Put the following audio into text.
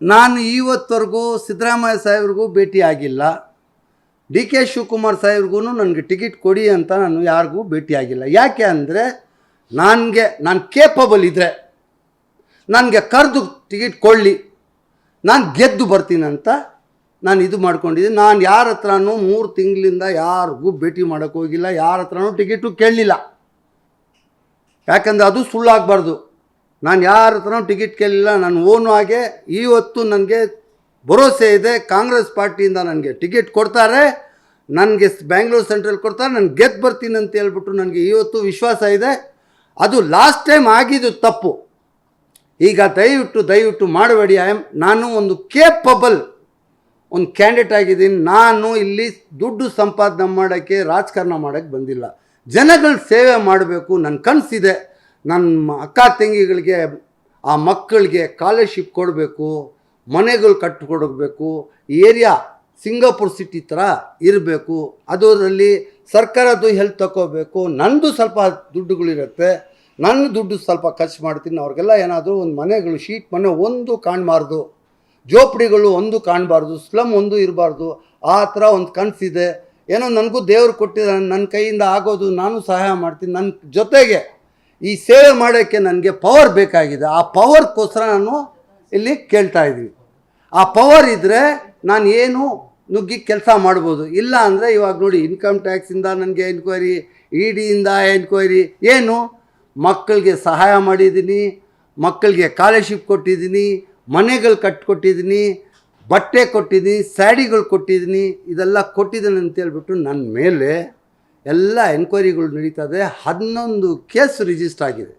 ನಾನು ಇವತ್ತವರೆಗೂ ಸಿದ್ದರಾಮಯ್ಯ ಸಾಹೇಬ್ರಿಗೂ ಭೇಟಿ ಆಗಿಲ್ಲ, ಡಿ ಕೆ ಶಿವಕುಮಾರ್ ಸಾಹೇಬ್ರಿಗೂ ನನಗೆ ಟಿಕೆಟ್ ಕೊಡಿ ಅಂತ ನಾನು ಯಾರಿಗೂ ಭೇಟಿಯಾಗಿಲ್ಲ. ಯಾಕೆ ಅಂದರೆ ನಾನು ಕೇಪಬಲ್ ಇದ್ದರೆ ನನಗೆ ಕರೆದು ಟಿಕೆಟ್ ಕೊಡಲಿ, ನಾನು ಗೆದ್ದು ಬರ್ತೀನಂತ ನಾನು ಇದು ಮಾಡ್ಕೊಂಡಿದ್ದೀನಿ. ನಾನು ಯಾರ ಹತ್ರನೂ 3 ತಿಂಗಳಿಂದ ಯಾರಿಗೂ ಭೇಟಿ ಮಾಡೋಕ್ಕೆ ಹೋಗಿಲ್ಲ, ಯಾರ ಹತ್ರನೂ ಟಿಕೆಟು ಕೇಳಲಿಲ್ಲ. ಯಾಕಂದರೆ ಅದು ಸುಳ್ಳಾಗಬಾರ್ದು. ನಾನು ಯಾರ ಹತ್ರನೂ ಟಿಕೆಟ್ ಕೇಳಲಿಲ್ಲ. ನಾನು ಓನು ಹಾಗೆ ಇವತ್ತು ನನಗೆ ಭರವಸೆ ಇದೆ, ಕಾಂಗ್ರೆಸ್ ಪಾರ್ಟಿಯಿಂದ ನನಗೆ ಟಿಕೆಟ್ ಕೊಡ್ತಾರೆ, ನನಗೆ ಬ್ಯಾಂಗ್ಳೂರು ಸೆಂಟ್ರಲ್ ಕೊಡ್ತಾರೆ, ನಾನು ಗೆದ್ದು ಬರ್ತೀನಿ ಅಂತ ಹೇಳ್ಬಿಟ್ಟು ನನಗೆ ಇವತ್ತು ವಿಶ್ವಾಸ ಇದೆ. ಅದು ಲಾಸ್ಟ್ ಟೈಮ್ ಆಗಿದ್ದು ತಪ್ಪು. ಈಗ ದಯವಿಟ್ಟು ಮಾಡಬೇಡಿ. ನಾನು ಒಂದು ಕೇಪಬಲ್ ಒಂದು ಕ್ಯಾಂಡಿಡೇಟ್ ಆಗಿದ್ದೀನಿ. ನಾನು ಇಲ್ಲಿ ದುಡ್ಡು ಸಂಪಾದನೆ ಮಾಡೋಕ್ಕೆ, ರಾಜಕಾರಣ ಮಾಡೋಕ್ಕೆ ಬಂದಿಲ್ಲ. ಜನಗಳ ಸೇವೆ ಮಾಡಬೇಕು ನನ್ನ ಕನಸಿದೆ. ನನ್ನ ಅಕ್ಕ ತಂಗಿಗಳಿಗೆ, ಆ ಮಕ್ಕಳಿಗೆ ಸ್ಕಾಲರ್ಶಿಪ್ ಕೊಡಬೇಕು, ಮನೆಗಳು ಕಟ್ಟಿಕೊಡಬೇಕು, ಏರಿಯಾ ಸಿಂಗಾಪುರ್ ಸಿಟಿ ಥರ ಇರಬೇಕು, ಅದರಲ್ಲಿ ಸರ್ಕಾರದ್ದು ಹೆಲ್ಪ್ ತಗೋಬೇಕು. ನನ್ನದು ಸ್ವಲ್ಪ ದುಡ್ಡುಗಳಿರುತ್ತೆ, ನನ್ನ ದುಡ್ಡು ಸ್ವಲ್ಪ ಖರ್ಚು ಮಾಡ್ತೀನಿ. ಅವ್ರಿಗೆಲ್ಲ ಏನಾದರೂ ಒಂದು ಮನೆಗಳು, ಶೀಟ್ ಮನೆ ಒಂದು ಕಾಣಬಾರ್ದು, ಜೋಪಡಿಗಳು ಒಂದು ಕಾಣಬಾರ್ದು, ಸ್ಲಮ್ ಒಂದು ಇರಬಾರ್ದು, ಆ ಥರ ಒಂದು ಕನಸಿದೆ. ಏನೋ ನನಗೂ ದೇವರು ಕೊಟ್ಟಿದ್ದಾನೆ, ನನ್ನ ಕೈಯಿಂದ ಆಗೋದು ನಾನು ಸಹಾಯ ಮಾಡ್ತೀನಿ. ನನ್ನ ಜೊತೆಗೆ ಈ ಸೇವೆ ಮಾಡೋಕ್ಕೆ ನನಗೆ ಪವರ್ ಬೇಕಾಗಿದೆ. ಆ ಪವರ್ಗೋಸ್ಕರ ನಾನು ಇಲ್ಲಿ ಕೇಳ್ತಾ ಇದ್ದೀವಿ. ಆ ಪವರ್ ಇದ್ದರೆ ನಾನು ಏನು ನುಗ್ಗಿ ಕೆಲಸ ಮಾಡ್ಬೋದು. ಇಲ್ಲ ಅಂದರೆ ಇವಾಗ ನೋಡಿ, ಇನ್ಕಮ್ ಟ್ಯಾಕ್ಸಿಂದ ನನಗೆ ಎನ್ಕ್ವೈರಿ, ಇ ಡಿಯಿಂದ ಎನ್ಕ್ವೈರಿ, ಏನು ಮಕ್ಕಳಿಗೆ ಸಹಾಯ ಮಾಡಿದ್ದೀನಿ, ಮಕ್ಕಳಿಗೆ ಸ್ಕಾಲರ್ಶಿಪ್ ಕೊಟ್ಟಿದ್ದೀನಿ, ಮನೆಗಳು ಕಟ್ಟಿಕೊಟ್ಟಿದ್ದೀನಿ, ಬಟ್ಟೆ ಕೊಟ್ಟಿದ್ದೀನಿ, ಸ್ಯಾಡಿಗಳು ಕೊಟ್ಟಿದ್ದೀನಿ, ಇದೆಲ್ಲ ಕೊಟ್ಟಿದ್ದೀನಿ ಅಂತೇಳ್ಬಿಟ್ಟು ನನ್ನ ಮೇಲೆ ಎಲ್ಲ ಎನ್ಕ್ವೈರಿಗಳು ನಡೀತದೆ. 11 ಕೇಸ್ ರಿಜಿಸ್ಟರ್ ಆಗಿದೆ.